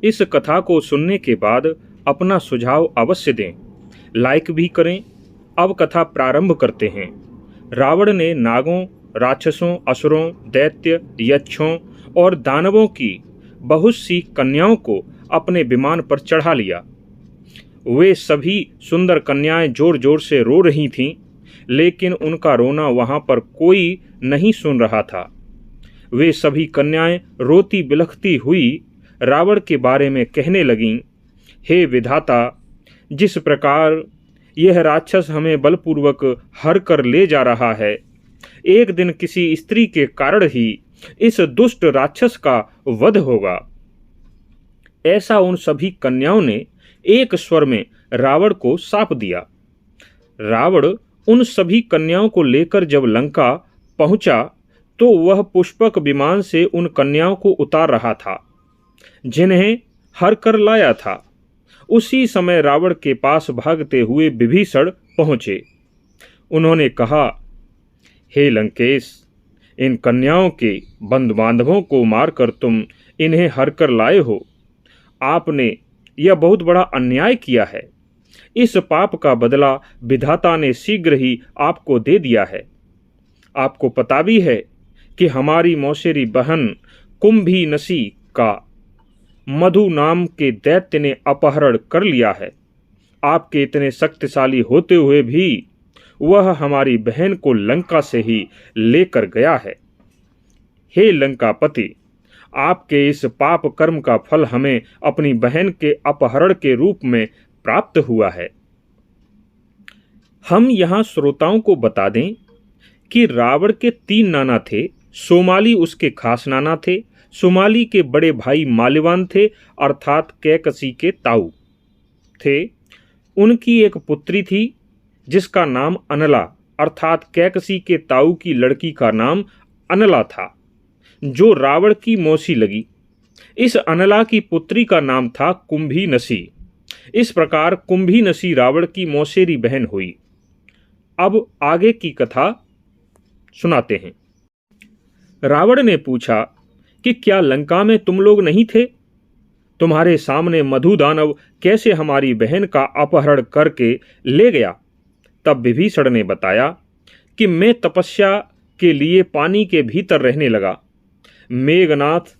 इस कथा को सुनने के बाद अपना सुझाव अवश्य दें, लाइक भी करें। अब कथा प्रारंभ करते हैं। रावण ने नागों, राक्षसों, असुरों, दैत्य, यक्षों और दानवों की बहुत सी कन्याओं को अपने विमान पर चढ़ा लिया। वे सभी सुंदर कन्याएं जोर जोर से रो रही थीं, लेकिन उनका रोना वहां पर कोई नहीं सुन रहा था। वे सभी कन्याएं रोती बिलखती हुई रावण के बारे में कहने लगीं, हे विधाता, जिस प्रकार यह राक्षस हमें बलपूर्वक हर कर ले जा रहा है, एक दिन किसी स्त्री के कारण ही इस दुष्ट राक्षस का वध होगा। ऐसा उन सभी कन्याओं ने एक स्वर में रावण को शाप दिया। रावण उन सभी कन्याओं को लेकर जब लंका पहुंचा तो वह पुष्पक विमान से उन कन्याओं को उतार रहा था जिन्हें हर कर लाया था। उसी समय रावण के पास भागते हुए विभीषण पहुंचे। उन्होंने कहा, हे लंकेश, इन कन्याओं के बंधु बांधवों को मारकर तुम इन्हें हर कर लाए हो। आपने यह बहुत बड़ा अन्याय किया है। इस पाप का बदला विधाता ने शीघ्र ही आपको दे दिया है। आपको पता भी है कि हमारी मौसेरी बहन कुंभीनसी का मधु नाम के दैत्य ने अपहरण कर लिया है। आपके इतने शक्तिशाली होते हुए भी वह हमारी बहन को लंका से ही लेकर गया है। हे लंकापति, आपके इस पाप कर्म का फल हमें अपनी बहन के अपहरण के रूप में प्राप्त हुआ है। हम यहाँ श्रोताओं को बता दें कि रावण के 3 नाना थे। सोमाली उसके खास नाना थे। सोमाली के बड़े भाई माल्यवान थे, अर्थात कैकसी के ताऊ थे। उनकी एक पुत्री थी जिसका नाम अनला, अर्थात कैकसी के ताऊ की लड़की का नाम अनला था, जो रावण की मौसी लगी। इस अनला की पुत्री का नाम था कुंभीनसी। इस प्रकार कुंभीनसी रावण की मौसेरी बहन हुई। अब आगे की कथा सुनाते हैं। रावण ने पूछा कि क्या लंका में तुम लोग नहीं थे? तुम्हारे सामने मधु दानव कैसे हमारी बहन का अपहरण करके ले गया? तब विभीषण ने बताया कि मैं तपस्या के लिए पानी के भीतर रहने लगा। मेघनाथ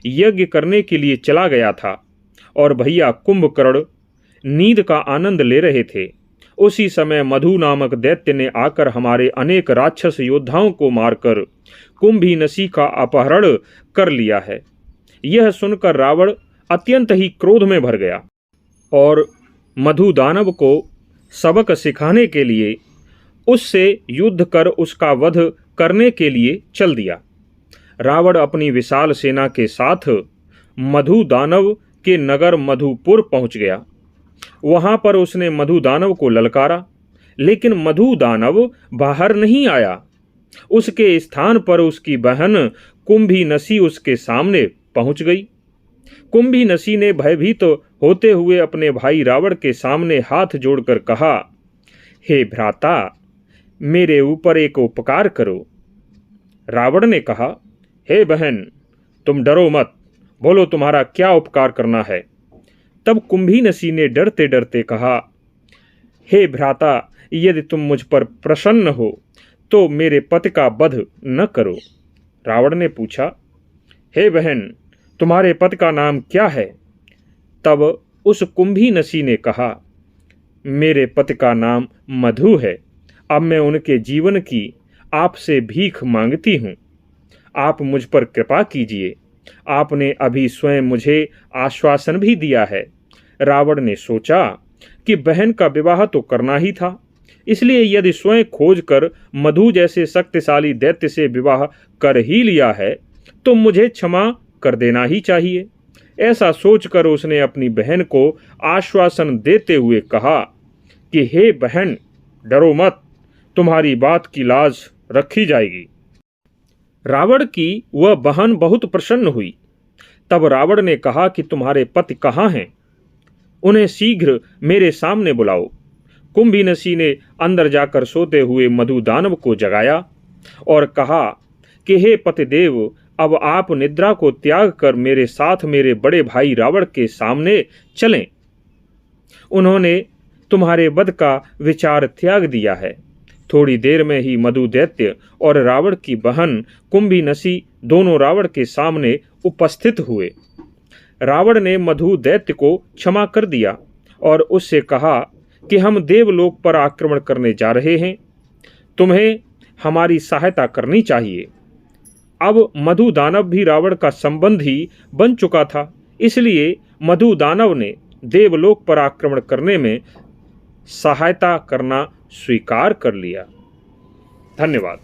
यज्ञ करने के लिए चला गया था और भैया कुंभकर्ण नींद का आनंद ले रहे थे। उसी समय मधु नामक दैत्य ने आकर हमारे अनेक राक्षस योद्धाओं को मारकर कुंभीनसी का अपहरण कर लिया है। यह सुनकर रावण अत्यंत ही क्रोध में भर गया और मधु दानव को सबक सिखाने के लिए उससे युद्ध कर उसका वध करने के लिए चल दिया। रावण अपनी विशाल सेना के साथ मधु दानव के नगर मधुपुर पहुंच गया। वहां पर उसने मधु दानव को ललकारा, लेकिन मधु दानव बाहर नहीं आया। उसके स्थान पर उसकी बहन कुंभीनसी उसके सामने पहुंच गई। कुंभीनसी ने भयभीत होते हुए अपने भाई रावण के सामने हाथ जोड़कर कहा, हे भ्राता, मेरे ऊपर एक उपकार करो। रावण ने कहा, हे बहन, तुम डरो मत, बोलो तुम्हारा क्या उपकार करना है। तब कुंभीनसी ने डरते डरते कहा, हे भ्राता, यदि तुम मुझ पर प्रसन्न हो तो मेरे पति का वध न करो। रावण ने पूछा, हे बहन, तुम्हारे पति का नाम क्या है? तब उस कुंभीनसी ने कहा, मेरे पति का नाम मधु है। अब मैं उनके जीवन की आपसे भीख मांगती हूँ। आप मुझ पर कृपा कीजिए। आपने अभी स्वयं मुझे आश्वासन भी दिया है। रावण ने सोचा कि बहन का विवाह तो करना ही था, इसलिए यदि स्वयं खोज कर मधु जैसे शक्तिशाली दैत्य से विवाह कर ही लिया है तो मुझे क्षमा कर देना ही चाहिए। ऐसा सोचकर उसने अपनी बहन को आश्वासन देते हुए कहा कि हे बहन, डरो मत, तुम्हारी बात की लाज रखी जाएगी। रावण की वह बहन बहुत प्रसन्न हुई। तब रावण ने कहा कि तुम्हारे पति कहाँ हैं? उन्हें शीघ्र मेरे सामने बुलाओ। कुंभीनसी ने अंदर जाकर सोते हुए मधु दानव को जगाया और कहा कि हे पतिदेव, अब आप निद्रा को त्याग कर मेरे साथ मेरे बड़े भाई रावण के सामने चलें। उन्होंने तुम्हारे वध का विचार त्याग दिया है। थोड़ी देर में ही मधु दैत्य और रावण की बहन कुंभीनसी दोनों रावण के सामने उपस्थित हुए। रावण ने मधु दैत्य को क्षमा कर दिया और उससे कहा कि हम देवलोक पर आक्रमण करने जा रहे हैं, तुम्हें हमारी सहायता करनी चाहिए। अब मधु दानव भी रावण का संबंधी बन चुका था, इसलिए मधु दानव ने देवलोक पर आक्रमण करने में सहायता करना स्वीकार कर लिया। धन्यवाद।